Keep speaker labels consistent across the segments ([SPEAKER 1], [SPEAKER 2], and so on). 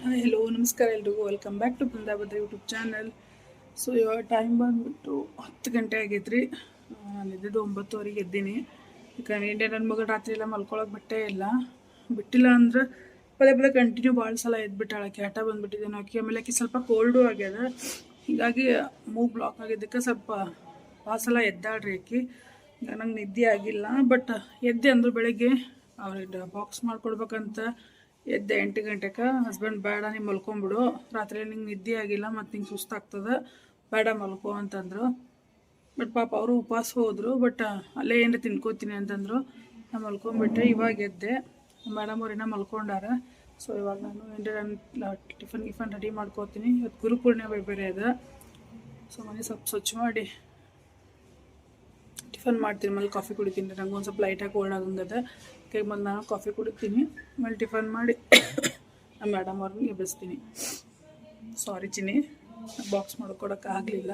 [SPEAKER 1] Hi hello ನಮಸ್ಕಾರ ಎಲ್ರಿಗೂ welcome back to ಬೃಂದಾವದ ಯೂಟ್ಯೂಬ್ ಚಾನಲ್. ಸೊ ಇವಾಗ ಟೈಮ್ ಬಂದುಬಿಟ್ಟು 10 ಗಂಟೆ ಆಗೈತ್ರಿ. ನಾನು ಎದ್ದಿದ್ದು 9:00ವರೆಗೆ ಎದ್ದೀನಿ. ಯಾಕಂದ್ರೆ ನನ್ನ ಮಗಳು ರಾತ್ರಿ ಎಲ್ಲ ಮಲ್ಕೊಳಕ್ಕೆ ಬಿಟ್ಟಿಲ್ಲ ಅಂದ್ರೆ ಪದೇ ಪದೇ ಕಂಟಿನ್ಯೂ ಭಾಳ ಸಲ ಎದ್ಬಿಟ್ಟಾಳೆ. ಕ್ಯಾಟ ಬಂದುಬಿಟ್ಟಿದ್ದೇನೆ ಆಕೆ. ಆಮೇಲೆ ಆಕೆ ಸ್ವಲ್ಪ ಕೋಲ್ಡು ಆಗ್ಯದ, ಹೀಗಾಗಿ ಮೂವ್ ಬ್ಲಾಕ್ ಆಗಿದ್ದಕ್ಕೆ ಸ್ವಲ್ಪ ಭಾಳ ಸಲ ಎದ್ದಾಳ್ರಿ ಆಕೆ. ಈಗ ನಂಗೆ ನಿದ್ದೆ ಆಗಿಲ್ಲ, ಬಟ್ ಎದ್ದೆ ಅಂದರು ಬೆಳಗ್ಗೆ ಅವ್ರಿಗೆ ಬಾಕ್ಸ್ ಮಾಡ್ಕೊಡ್ಬೇಕಂತ ಎದ್ದೆ 8 ಗಂಟೆಗೆ. ಹಸ್ಬೆಂಡ್ ಬೇಡ ನೀವು ಮಲ್ಕೊಂಬಿಡು, ರಾತ್ರಿ ನಿಂಗೆ ನಿದ್ದೆ ಆಗಿಲ್ಲ ಮತ್ತು ನಿಂಗೆ ಸುಸ್ತಾಗ್ತದೆ, ಬೇಡ ಮಲ್ಕೋ ಅಂತಂದರು. ಬಟ್ ಪಾಪ ಅವರು ಉಪವಾಸ ಹೋದರು. ಬಟ್ ಅಲ್ಲೇ ಏನು ತಿನ್ಕೋತೀನಿ ಅಂತಂದರು. ನಾನು ಮಲ್ಕೊಂಬಿಟ್ಟೆ. ಇವಾಗ ಎದ್ದೆ, ಮೇಡಮ್ ಅವ್ರು ಇನ್ನೂ ಮಲ್ಕೊಂಡಾರ. ಸೊ ಇವಾಗ ನಾನು ಏನಾರ ಟಿಫನ್ ರೆಡಿ ಮಾಡ್ಕೋತೀನಿ. ಇವತ್ತು ಗುರುಪೂರ್ಣಿಮೆ ಬೇರೆ ಇದೆ. ಸೊ ಮನೆ ಸ್ವಲ್ಪ ಸ್ವಚ್ಛ ಮಾಡಿ ಟಿಫನ್ ಮಾಡ್ತೀನಿ. ಆಮೇಲೆ ಕಾಫಿ ಕುಡಿತೀನಿ. ನಂಗೆ ಒಂದು ಸ್ವಲ್ಪ ಲೈಟಾಗಿ ಕೋಲ್ಡ್ ಆಗಂಗದ. ಕೈ ಬಂದು ನಾನು ಕಾಫಿ ಕುಡಿತೀನಿ. ಆಮೇಲೆ ಟಿಫನ್ ಮಾಡಿ ಮೇಡಮ್ ಅವ್ರನ್ನ ಎಬ್ಬಿಸ್ತೀನಿ. ಸಾರಿ ಚಿನ್ನಿ, ಬಾಕ್ಸ್ ಮಾಡ್ಕೊಡೋಕ್ಕಾಗಲಿಲ್ಲ.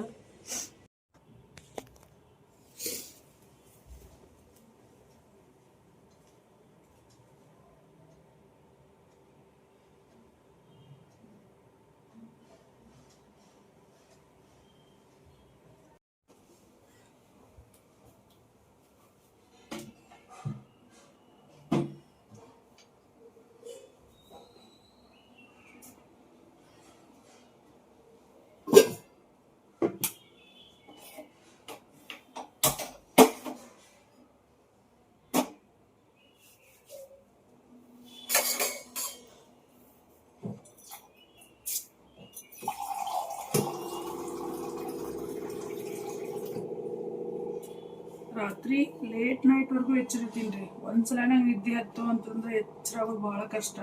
[SPEAKER 1] ರಾತ್ರಿ ಲೇಟ್ ನೈಟ್ವರೆಗೂ ಎಚ್ಚರಿತೀನಿ ರೀ. ಒಂದ್ಸಲ ನಂಗೆ ನಿದ್ದೆ ಹತ್ತು ಅಂತಂದ್ರೆ ಎಚ್ಚರ ಆಗೋದು ಭಾಳ ಕಷ್ಟ.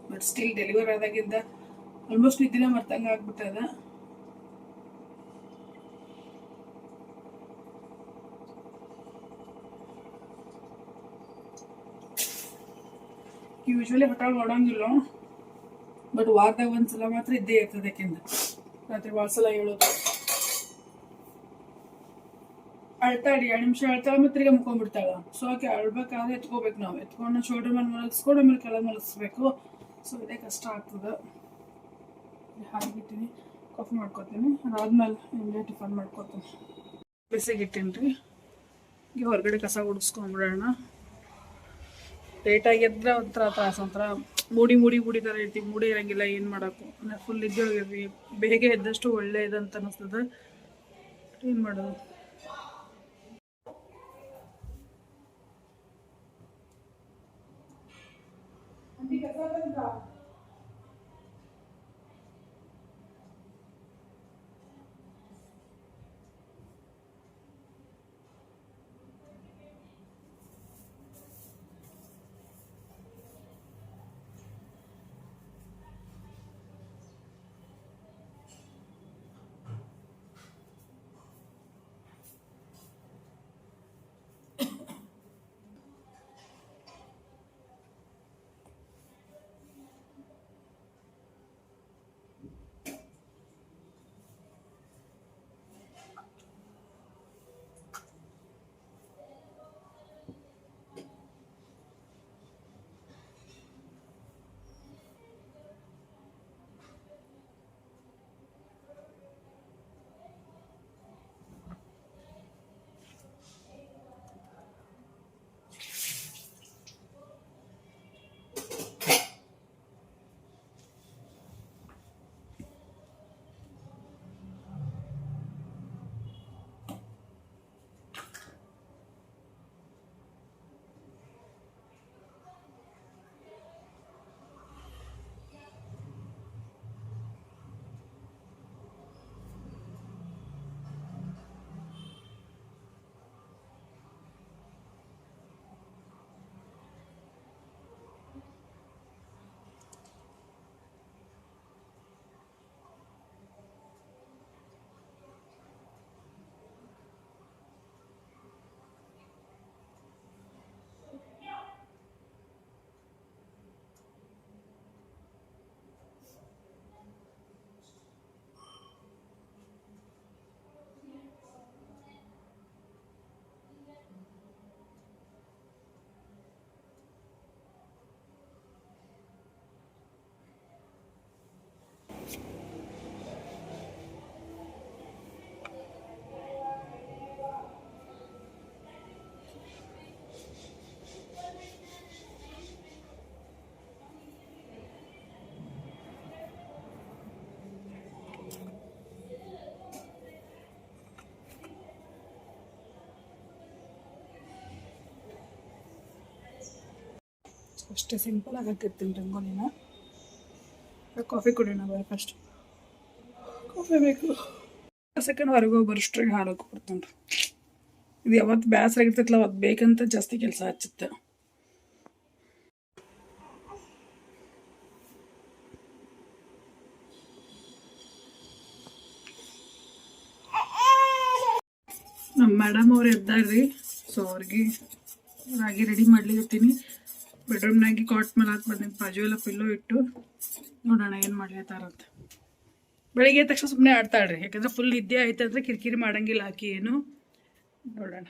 [SPEAKER 1] ಬಟ್ ಸ್ಟಿಲ್ ಡೆಲಿವರಿ ಆದಾಗಿಂದ ಆಲ್ಮೋಸ್ಟ್ ನಿದ್ದಿನ ಮರ್ತಂಗೆ ಆಗ್ಬಿಟ್ಟದ. ಯೂಶ್ವಲಿ ಹಠ ಮಾಡೋಂಗಿಲ್ಲ, ಬಟ್ ವಾರದಾಗ ಒಂದ್ಸಲ ಮಾತ್ರ ಇದ್ದೇ ಇರ್ತದೆ. ಯಾಕೆಂದ್ರೆ ರಾತ್ರಿ ಭಾಳ ಸಲ ಹೇಳೋದು, ಅಳ್ತಾಡಿ 2 ನಿಮಿಷ ಅಳ್ತಾಳೆ ಮತ್ತೆ ತಿರ್ಗಿ ಮುಕ್ಕೊಂಡ್ಬಿಡ್ತಾಳ. ಸೊ ಆಕೆ ಅಳ್ಬೇಕಾದ್ರೆ ಎತ್ಕೋಬೇಕು, ನಾವು ಎತ್ಕೊಂಡು ಶೋಲ್ಡರ್ ಮೇಲೆ ಮಲಗಿಸ್ಕೊಂಡು ಆಮೇಲೆ ಕೆಳಗೆ ಮಲಗಿಸ್ಬೇಕು. ಸೊ ಇದೇ ಕಷ್ಟ ಆಗ್ತದೆ. ಹಾಗಿಟ್ಟಿನಿ, ಕಾಫಿ ಮಾಡ್ಕೊತೀನಿ. ಅದಾದ್ಮೇಲೆ ಹಿಂಗೆ ಟಿಫನ್ ಮಾಡ್ಕೊತೀನಿ. ಬಿಸಿಗಿಟ್ಟೀನಿ ರೀ. ಈಗ ಹೊರಗಡೆ ಕಸ ಗುಡಿಸ್ಕೊಂಡ್ಬಿಡೋಣ. ಲೇಟಾಗಿ ಎದ್ರೆ ಒಂಥರ ತ್ರಾಸ, ಒಂಥರ ಮೂಡಿ ಥರ ಇರ್ತೀವಿ. ಮೂಡಿ ಇರೋಂಗಿಲ್ಲ, ಏನು ಮಾಡೋಕ್ಕೂ. ಫುಲ್ ನಿದ್ದೆಯೊಳಗಿರ್ತೀವಿ. ಬೇಗ ಎದ್ದಷ್ಟು ಒಳ್ಳೇದಂತ ಅನ್ನಿಸ್ತದೆ. ಏನು ಮಾಡೋದು. ಅಷ್ಟೇ ಸಿಂಪಲ್ ಆಗಿ ಹಾಕಿರ್ತೀನಿ ರಂಗೋಲಿನ. ಕಾಫಿ ಕುಡಿಯೋಣ ಬರೀ ಫಸ್ಟ್. ಕಾಫಿ ಬೇಕು. ಸೆಕೆಂಡ್ ಹೊರಗೆ ಹೋಗಿ ಬರೋಷ್ಟ್ರಿಗೆ ಹಾಲು ಕೊಡ್ತೀನಿ ರೀ. ಇದು ಯಾವತ್ತು ಬೇಸರ ಆಗಿರ್ತೈತಲ್ಲ ಅವತ್ತು ಬೇಕಂತ ಜಾಸ್ತಿ ಕೆಲಸ ಹಚ್ಚುತ್ತೆ. ನಮ್ಮ ಮೇಡಮ್ ಅವ್ರು ಎದ್ದಾರ್ರಿ. ಸೊ ಅವ್ರಿಗೆ ರಾಗಿ ರೆಡಿ ಮಾಡ್ಲಿಕತ್ತೀನಿ. ಬೆಡ್ರೂಮ್ನಾಗಿ ಕಾಟ್ ಮೇಲೆ ಹಾಕಿ ಬಂದಿನಿ. ಬಾಜು ಎಲ್ಲ ಪಿಲ್ಲೋ ಇಟ್ಟು ನೋಡೋಣ ಏನು ಮಾಡ್ಲತ್ತಾರಂತ. ಬೆಳಿಗ್ಗೆ ಎದ್ದ ತಕ್ಷಣ ಸುಮ್ಮನೆ ಆಡ್ತಾಳ್ರಿ, ಯಾಕಂದ್ರೆ ಫುಲ್ ನಿದ್ದೆ ಆಯ್ತಂದ್ರೆ ಕಿರಿಕಿರಿ ಮಾಡಂಗಿಲ್ಲ ಆಕಿ ಏನು. ನೋಡೋಣ.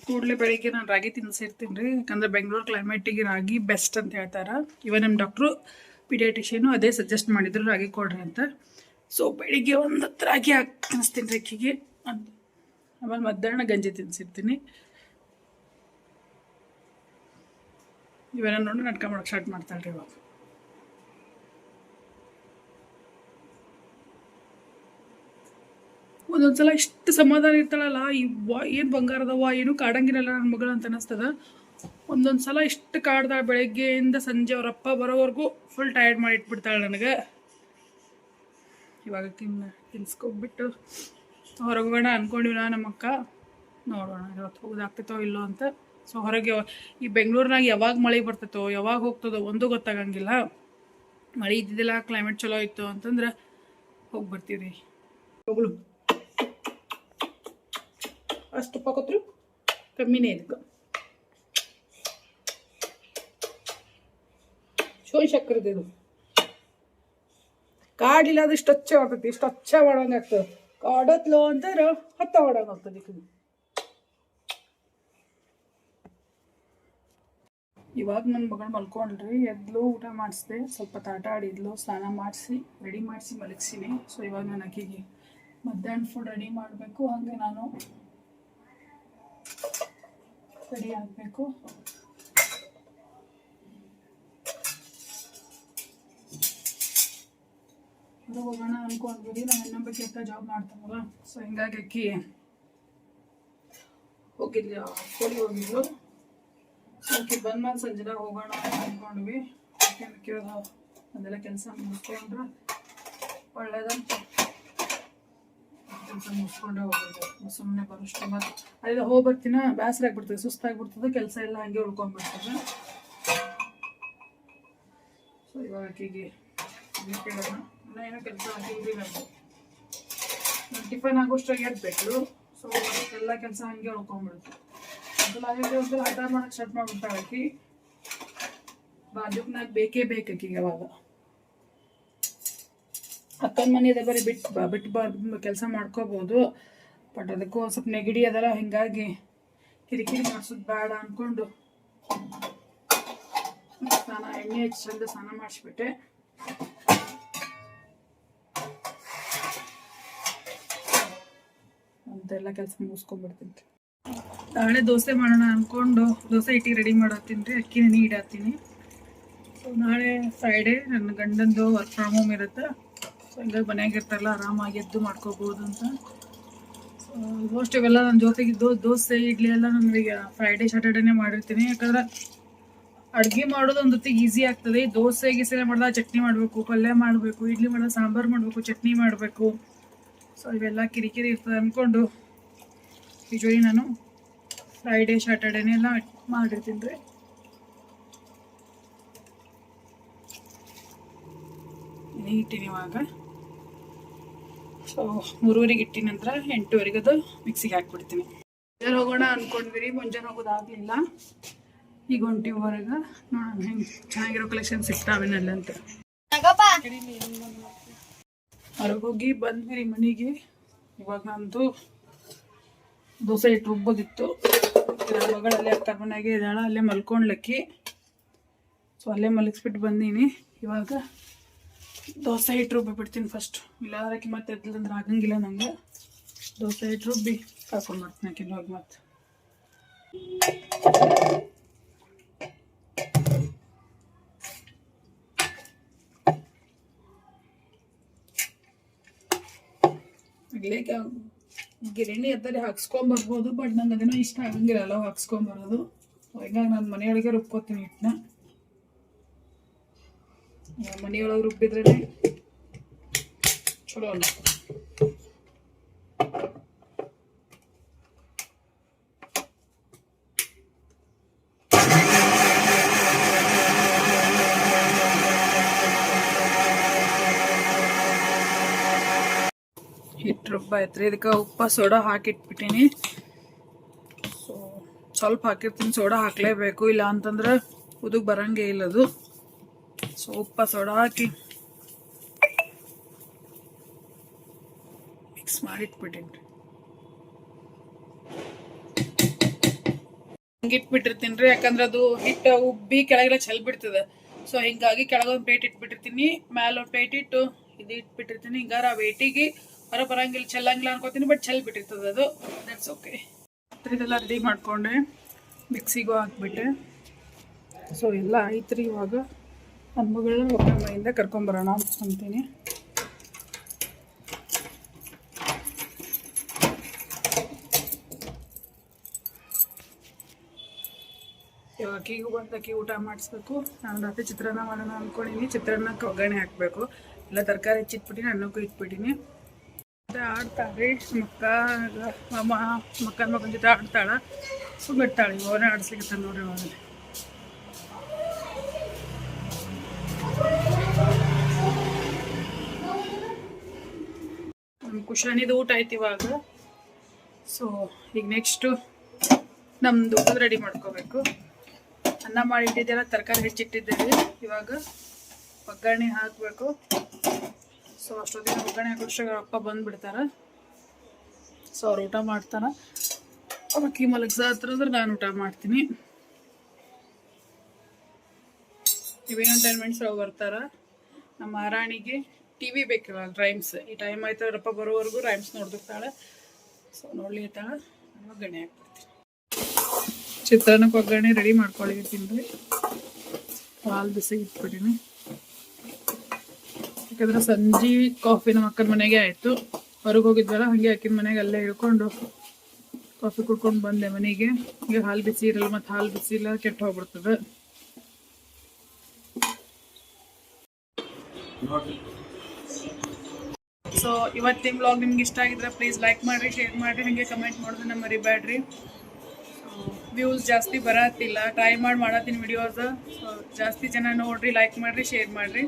[SPEAKER 1] ಕೂಡಲೇ ಬೆಳಿಗ್ಗೆ ನಾನು ರಾಗಿ ತಿನ್ಸಿರ್ತೀನಿ ರೀ, ಯಾಕಂದ್ರೆ ಬೆಂಗಳೂರು ಕ್ಲೈಮೇಟಿಗೆ ರಾಗಿ ಬೆಸ್ಟ್ ಅಂತ ಹೇಳ್ತಾರೆ. ಇವನ್ ನಮ್ಮ ಡಾಕ್ಟ್ರು ಪಿಡಿಯಾಟಿಷಿಯನು ಅದೇ ಸಜೆಸ್ಟ್ ಮಾಡಿದ್ರು ರಾಗಿ ಕೊಡ್ರಿ ಅಂತ. ಸೊ ಬೆಳಿಗ್ಗೆ ಒಂದು ರಾಗಿ ಹಾಕಿ ತಿನ್ನಿಸ್ತೀನಿ ರೀ ಅಕ್ಕಿಗೆ. ಆಮೇಲೆ ಮಧ್ಯಾಹ್ನ ಗಂಜಿ ತಿನ್ಸಿರ್ತೀನಿ. ಇವೆಲ್ಲ ನೋಡಿ ನಾಟಕ ಮಾಡೋಕೆ ಸ್ಟಾರ್ಟ್ ಮಾಡ್ತಾಳ್ರಿ ಇವಾಗ. ಒಂದೊಂದ್ಸಲ ಇಷ್ಟು ಸಮಾಧಾನ ಇರ್ತಾಳಲ್ಲ, ಏನು ಬಂಗಾರದವ್ವ, ಏನು ಕಾಡಂಗಿರಲ್ಲ ನನ್ನ ಮಗಳು ಅಂತ ಅನ್ನಿಸ್ತದ. ಒಂದೊಂದ್ಸಲ ಇಷ್ಟು ಕಾಡ್ದಾಳ, ಬೆಳಗ್ಗೆಯಿಂದ ಸಂಜೆ ಅವರಪ್ಪ ಬರೋವರೆಗೂ ಫುಲ್ ಟಯರ್ಡ್ ಮಾಡಿ ಇಟ್ಬಿಡ್ತಾಳೆ ನನಗೆ. ಇವಾಗ ತಿನ್ಸ್ಕೊಬಿಟ್ಟು ಹೊರಗೋಗೋಣ ಅಂದ್ಕೊಂಡಿವಿ ನಮ್ಮ ಅಕ್ಕ. ನೋಡೋಣ ಇವತ್ತು ಹೋಗೋದಾಗ್ತೈತೋ ಇಲ್ಲೋ ಅಂತ. ಸೊ ಹೊರಗೆ ಈ ಬೆಂಗಳೂರಿನಾಗ ಯಾವಾಗ ಮಳೆ ಬರ್ತೈತೋ ಯಾವಾಗ ಹೋಗ್ತದೋ ಒಂದು ಗೊತ್ತಾಗಂಗಿಲ್ಲ. ಮಳೆ ಇದ್ದಿದ್ದಿಲ್ಲ, ಕ್ಲೈಮೇಟ್ ಚಲೋ ಇತ್ತು ಅಂತಂದ್ರೆ ಹೋಗಿ ಬರ್ತೀವಿ. ಹೋಗ್ಲು ಅಷ್ಟು ತುಪ್ಪ ಕೊತ್ತರು ಕಮ್ಮಿನೇ ಇದಕ್ಕೆ. ಶೋನ್ ಸಕ್ಕರೆದು ಇದು ಕಾಡಿಲ್ಲ ಅದು ಇಷ್ಟು ಹಚ್ಚ ಆಗ್ತೈತಿ, ಇಷ್ಟು ಹಚ್ಚ ಮಾಡಂಗೆ ಆಗ್ತದೆ. ಕಾಡತ್ಲೋ ಅಂತಾರೆ ಹತ್ತ ಮಾಡಂಗೆ ಆಗ್ತದೆ. ಇವಾಗ ನನ್ನ ಮಗಳು ಮಲ್ಕೊಂಡ್ರಿ, ಎದ್ಲು, ಊಟ ಮಾಡಿಸಿದೆ, ಸ್ವಲ್ಪ ತಾಟ ಆಡಿದ್ಲು, ಸ್ನಾನ ಮಾಡಿಸಿ ರೆಡಿ ಮಾಡಿಸಿ ಮಲಗಿಸಿನಿ. ಸೊ ಇವಾಗ ನಾನು ಆಕೆಗೆ ಮಧ್ಯಾಹ್ನ ಫುಡ್ ರೆಡಿ ಮಾಡಬೇಕು. ಹಾಗೆ ನಾನು ರೆಡಿ ಆಗಬೇಕು. ಹೊರಗೆ ಹೋಗೋಣ ಅಂದ್ಕೊಂಡ್ಬಿಡಿ. ನಾನು ಇನ್ನೊಬ್ಬಕ್ಕೆ ಅಕ್ಕ ಜಾಬ್ ಮಾಡ್ತಾನಲ್ಲ, ಸೊ ಹಿಂಗಾಗಿ ಅಕ್ಕಿ ಹೋಗಿದ್ಲಿ, ಕೋಳಿ ಹೋಗಿದ್ಲು. ಅದಕ್ಕೆ ಬಂದ್ಮೇಲೆ ಸಂಜೆದಾಗ ಹೋಗೋಣ ಅಂದ್ಕೊಂಡ್ವಿ. ಅದೆಲ್ಲ ಕೆಲಸ ಮುಗಿಸ್ಕೊಂಡ್ರೆ ಒಳ್ಳೇದಂತ ಕೆಲಸ ಮುಗಿಸ್ಕೊಂಡೆ ಹೋಗೋದು. ಸುಮ್ಮನೆ ಬರೋಷ್ಟು ಮತ್ತೆ ಅಲ್ಲೆಲ್ಲ ಹೋಗಿ ಬರ್ತೀನ, ಬೇಸರ ಆಗ್ಬಿಡ್ತದೆ, ಸುಸ್ತಾಗ್ಬಿಡ್ತದೆ, ಕೆಲಸ ಎಲ್ಲ ಹಂಗೆ ಉಳ್ಕೊಂಡ್ಬಿಡ್ತದೆ. ಸೊ ಇವಾಗ ಆಕೆಗೆ ಕೇಳೋಣ, ಏನೋ ಕೆಲಸ ಆಗಿದ್ರಿ ನಾನು ಟಿಫನ್ ಆಗೋಷ್ಟಾಗಿ ಎದ್ಬೇಕು. ಸೊ ಎಲ್ಲ ಕೆಲಸ ಹಂಗೆ ಉಳ್ಕೊಂಡ್ಬಿಡುತ್ತೆ. ಒಂದು ಹಠ ಮಾಡಕ್ಕೆ ಸ್ಟಾರ್ಟ್ ಮಾಡ್ಬಿಡ್ತಾಳೆ ಆಕಿ. ಬಾಜುಕ್ನಾಗ ಬೇಕೇ ಬೇಕು ಆಕಿಗೆ. ಅವಾಗ ಅಕ್ಕನ ಮನೆ ಇದೆ, ಬರೀ ಬಿಟ್ಟು ಕೆಲಸ ಮಾಡ್ಕೋಬೋದು. ಬಟ್ ಅದಕ್ಕೂ ಸ್ವಲ್ಪ ನೆಗಡಿ ಅದಲ್ಲ, ಹಿಂಗಾಗಿ ಕಿರಿಕಿರಿ ಮಾಡಿಸೋದು ಬೇಡ ಅಂದ್ಕೊಂಡು ಎಣ್ಣೆ ಹಚ್ಚಿ ಚಂದ ಸ್ನಾನ ಮಾಡಿಸ್ಬಿಟ್ಟೆ. ಅಂತೆಲ್ಲ ಕೆಲಸ ಮುಗಿಸ್ಕೊಂಡ್ಬಿಡ್ತೀನಿ. ನಾಳೆ ದೋಸೆ ಮಾಡೋಣ ಅಂದ್ಕೊಂಡು ದೋಸೆ ಹಿಟ್ಟಿಗೆ ರೆಡಿ ಮಾಡತ್ತೀನಿ ರೀ. ಅಕ್ಕಿ ನೆನೆ ಇಡತ್ತೀನಿ. ಸೊ ನಾಳೆ ಫ್ರೈಡೇ, ನನ್ನ ಗಂಡಂದು ವರ್ಕ್ ಫ್ರಮ್ ಹೋಮ್ ಇರುತ್ತೆ. ಸೊ ಹಿಂಗಾಗಿ ಮನೆಯಾಗ ಇರ್ತಾರಲ್ಲ, ಆರಾಮಾಗಿ ಎದ್ದು ಮಾಡ್ಕೋಬೋದು ಅಂತ. ಸೊ ಆಲ್ಮೋಸ್ಟ್ ಇವೆಲ್ಲ ನನ್ನ ಜೊತೆಗಿದ್ದು ದೋಸೆ ಇಡ್ಲಿ ಎಲ್ಲ ನನಗೆ ಫ್ರೈಡೇ ಸ್ಯಾಟರ್ಡೇನೇ ಮಾಡಿರ್ತೀನಿ. ಯಾಕಂದ್ರೆ ಅಡುಗೆ ಮಾಡೋದು ಒಂದು ಹೊತ್ತಿಗೆ ಈಸಿ ಆಗ್ತದೆ. ದೋಸೆ ಗೀಸೆ ಮಾಡಿದಾಗ ಚಟ್ನಿ ಮಾಡಬೇಕು, ಪಲ್ಯ ಮಾಡಬೇಕು, ಇಡ್ಲಿ ಮಾಡಿದಾಗ ಸಾಂಬಾರು ಮಾಡಬೇಕು, ಚಟ್ನಿ ಮಾಡಬೇಕು. ಸೊ ಇವೆಲ್ಲ ಕಿರಿಕಿರಿ ಇರ್ತದೆ ಅಂದ್ಕೊಂಡು ಯೂಶ್ವಲಿ ನಾನು ಫ್ರೈಡೇ ಸ್ಯಾಟರ್ಡೇನೆ ಎಲ್ಲ ಮಾಡಿರ್ತೀನಿ ರೀ. ಇಟ್ಟಿನಿ ಇವಾಗ. ಸೊ 3:30ಗೆ ಇಟ್ಟಿನ ನಂತರ 8:30ಗೆ ಅದು ಮಿಕ್ಸಿಗೆ ಹಾಕ್ಬಿಡ್ತೀನಿ. ಮುಂಜಾನೆ ಹೋಗೋಣ ಅಂದ್ಕೊಂಡ್ವಿ, ಮುಂಜಾನೆ ಹೋಗೋದಾಗಲಿಲ್ಲ. ಈಗ ಹೊಂಟಿವಿ ಹೊರಗೆ. ನೋಡೋಣ ಹೆಂಗೆ ಚೆನ್ನಾಗಿರೋ ಕಲೆಕ್ಷನ್ ಸಿಗ್ತಾವೇನಲ್ಲ ಅಂತ. ಹೊರಗೆ ಹೋಗಿ ಬಂದ್ವಿ ಮನೆಗೆ. ಇವಾಗ ನಂದು ದೋಸೆ ಹಿಟ್ಟು ರುಬ್ಬೋದಿತ್ತು. ನನ್ನ ಮಗಳಲ್ಲೇ ಅಕ್ಕ ಮನೆಯಾಗೆ ಇದ್ದಾಳ, ಅಲ್ಲೇ ಮಲ್ಕೊಂಡ್ಲಕ್ಕಿ. ಸೊ ಅಲ್ಲೇ ಮಲಗಿಸ್ಬಿಟ್ಟು ಬಂದೀನಿ. ಇವಾಗ ದೋಸೆ ಹಿಟ್ಟು ರುಬ್ಬಿಬಿಡ್ತೀನಿ ಫಸ್ಟ್. ಇಲ್ಲಾಂದ್ರೆ ಮತ್ತೆ ಎದ್ಲಂದ್ರೆ ಆಗಂಗಿಲ್ಲ ನನಗೆ. ದೋಸೆ ಹಿಟ್ಟು ರುಬ್ಬಿ ಕಾಕೊಂಡು ಮಾಡ್ತೀನಿ ಆಕಿನ ಹೋಗಿ. ಮತ್ತೆ ಗಿರಣಿ ಎತ್ತರಿ ಹಾಕ್ಸ್ಕೊಂಬರ್ಬೋದು, ಬಟ್ ನಂಗೆ ಅದೇನೋ ಇಷ್ಟ ಆಗಂಗಿಲ್ಲ ಹಾಕ್ಸ್ಕೊಂಬರೋದು. ಹಿಂಗಾಗಿ ನಾನು ಮನೆಯೊಳಗೆ ರುಬ್ಕೋತೀನಿ ಹಿಟ್ಟನ್ನ. ಮನೆಯೊಳಗೆ ರುಬ್ಬಿದ್ರೆ ಚಲೋ ಅಲ್ಲ. ಹಿಟ್ಟು ರುಬ್ಬಾಯ್ತು ರೀ. ಇದಕ್ಕೆ ಉಪ್ಪು ಸೋಡಾ ಹಾಕಿಟ್ಬಿಟ್ಟಿನಿ. ಸೊ ಸ್ವಲ್ಪ ಹಾಕಿರ್ತೀನಿ, ಸೋಡಾ ಹಾಕಲೇಬೇಕು, ಇಲ್ಲ ಅಂತಂದ್ರೆ ಉದುಗ್ ಬರಂಗೇ ಇಲ್ಲದು. ಸೊ ಉಪ್ಪು ಸೋಡಾ ಹಾಕಿ ಮಿಕ್ಸ್ ಮಾಡಿಟ್ಬಿಟ್ಟಿನಿ ರೀ. ಹಂಗಿಟ್ಬಿಟ್ಟಿರ್ತೀನಿ ರೀ, ಯಾಕಂದ್ರೆ ಅದು ಹಿಟ್ಟು ಉಬ್ಬಿ ಕೆಳಗೆಲ್ಲ ಚೆಲ್ ಬಿಡ್ತದೆ. ಸೊ ಹಿಂಗಾಗಿ ಕೆಳಗೊಂದು ಪ್ಲೇಟ್ ಇಟ್ಬಿಟ್ಟಿರ್ತೀನಿ, ಮೇಲೊಂದು ಪ್ಲೇಟ್ ಇಟ್ಟು ಇದು ಇಟ್ಬಿಟ್ಟಿರ್ತೀನಿ. ಹಿಂಗಾರ ಆ ವೇಟಿಗೆ ಹೊರ ಬರಂಗಿಲ್ಲ, ಚೆಲ್ಲಂಗಿಲ್ಲ ಅನ್ಕೋತೀನಿ, ಬಟ್ ಚೆಲ್ ಬಿಟ್ಟಿರ್ತದೆ ಅದು. That's okay. ಇದೆಲ್ಲ ರೆಡಿ ಮಾಡಿಕೊಂಡೆ, ಮಿಕ್ಸಿಗೂ ಹಾಕ್ಬಿಟ್ಟೆ. ಸೊ ಎಲ್ಲ ಆಯ್ತು ರೀ. ಇವಾಗ ನನ್ನ ಮಗಳನ್ನ ಒಬ್ಬ ಮನೆಯಿಂದ ಕರ್ಕೊಂಬರೋಣ ಅಂತೀನಿ. ಇವಾಗ ಅಕ್ಕಿಗೂ ಬಂದು ಅಕ್ಕಿ ಊಟ ಮಾಡಿಸ್ಬೇಕು. ನಾನು ರಾತ್ರಿ ಚಿತ್ರಾನ್ನ ಮಾಡೋಣ ಅಂದ್ಕೊಂಡಿನಿ. ಚಿತ್ರಾನ್ನಕ್ಕೆ ಒಗ್ಗರಣೆ ಹಾಕಬೇಕು. ಎಲ್ಲ ತರಕಾರಿ ಹೆಚ್ಚಿಟ್ಬಿಟ್ಟಿನಿ, ಅನ್ನಕ್ಕೂ ಇಟ್ಬಿಟ್ಟಿನಿ. ಆಡ್ತಾಳೆ ಮಕ್ಕನ ಮಗನ ಜೊತೆ ಆಡ್ತಾಳ. ಸೊ ಬಿಡ್ತಾಳೆ, ಇವನೇ ಆಡಿಸ್ಲಿಕ್ಕೆ ನೋಡ್ರಿ. ಇವಾಗ ನಮ್ಮ ಕುಶಾನಿದು ಊಟ ಆಯ್ತು ಇವಾಗ. ಸೊ ಈಗ ನೆಕ್ಸ್ಟು ನಮ್ದು ಊಟದ ರೆಡಿ ಮಾಡ್ಕೋಬೇಕು. ಅನ್ನ ಮಾಡಿಟ್ಟಿದ್ದೆಲ್ಲ ತರಕಾರಿ ಹೆಚ್ಚಿಟ್ಟಿದ್ದೇವೆ. ಇವಾಗ ಒಗ್ಗರಣೆ ಹಾಕಬೇಕು. ಸೊ ಅಷ್ಟೊತ್ತಿಗೆ ಒಗ್ಗರಣೆ ಹಾಕೋಷ್ಟಾಗ ಅಪ್ಪ ಬಂದುಬಿಡ್ತಾರೆ. ಸೊ ಅವ್ರು ಊಟ ಮಾಡ್ತಾರೆ. ಅಕ್ಕಿ ಮಲಗ್ಸಾತ್ರ ನಾನು ಊಟ ಮಾಡ್ತೀನಿ. ಇವೇನೊಂದು 10 ಮಿನಿಟ್ಸ್ ಒಳಗೆ ಬರ್ತಾರೆ. ನಮ್ಮ ಮಹಾರಾಣಿಗೆ ಟಿ ವಿ ಬೇಕು ಇವಾಗ, ರೈಮ್ಸ್. ಈ ಟೈಮ್ ಆಯ್ತು ಅವರಪ್ಪ ಬರೋವರೆಗೂ ರೈಮ್ಸ್ ನೋಡ್ದಿರ್ತಾಳೆ. ಸೊ ನೋಡ್ಲಿರ್ತಾಳೆ. ಒಗ್ಗರಣೆ ಹಾಕ್ಬಿಡ್ತೀನಿ. ಚಿತ್ರಾನ್ನಕ್ಕೆ ಒಗ್ಗರಣೆ ರೆಡಿ ಮಾಡ್ಕೊಂಡಿರ್ತೀನಿ ರೀ. ಹಾಲು ಬಿಸಿ ಇಟ್ಬಿಟ್ಟಿನಿ, ಯಾಕಂದ್ರೆ ಸಂಜೆ ಕಾಫಿ ನಮ್ಮ ಅಕ್ಕನ ಮನೆಗೆ ಆಯಿತು. ಹೊರಗೆ ಹೋಗಿದ್ವಲ್ಲ, ಹಾಗೆ ಅಕ್ಕಿನ ಮನೆಗೆ ಅಲ್ಲೇ ಇಳ್ಕೊಂಡು ಕಾಫಿ ಕುಡ್ಕೊಂಡು ಬಂದೆ ಮನೆಗೆ. ಈಗ ಹಾಲು ಬಿಸಿ ಇರಲ್ಲ, ಮತ್ತು ಹಾಲು ಬಿಸಿ ಇಲ್ಲ ಕೆಟ್ಟು ಹೋಗ್ಬಿಡ್ತದೆ. ಸೊ ಇವತ್ತಿನ ವ್ಲಾಗ್ ನಿಮ್ಗೆ ಇಷ್ಟ ಆಗಿದ್ರೆ ಪ್ಲೀಸ್ ಲೈಕ್ ಮಾಡಿರಿ, ಶೇರ್ ಮಾಡಿರಿ, ಹಾಗೆ ಕಮೆಂಟ್ ಮಾಡೋದನ್ನ ಮರಿಬೇಡ್ರಿ. ವ್ಯೂಸ್ ಜಾಸ್ತಿ ಬರತ್ತಿಲ್ಲ, ಟ್ರೈ ಮಾಡತ್ತೀನಿ ವಿಡಿಯೋಸ್. ಸೊ ಜಾಸ್ತಿ ಜನ ನೋಡ್ರಿ, ಲೈಕ್ ಮಾಡಿರಿ, ಶೇರ್ ಮಾಡಿರಿ.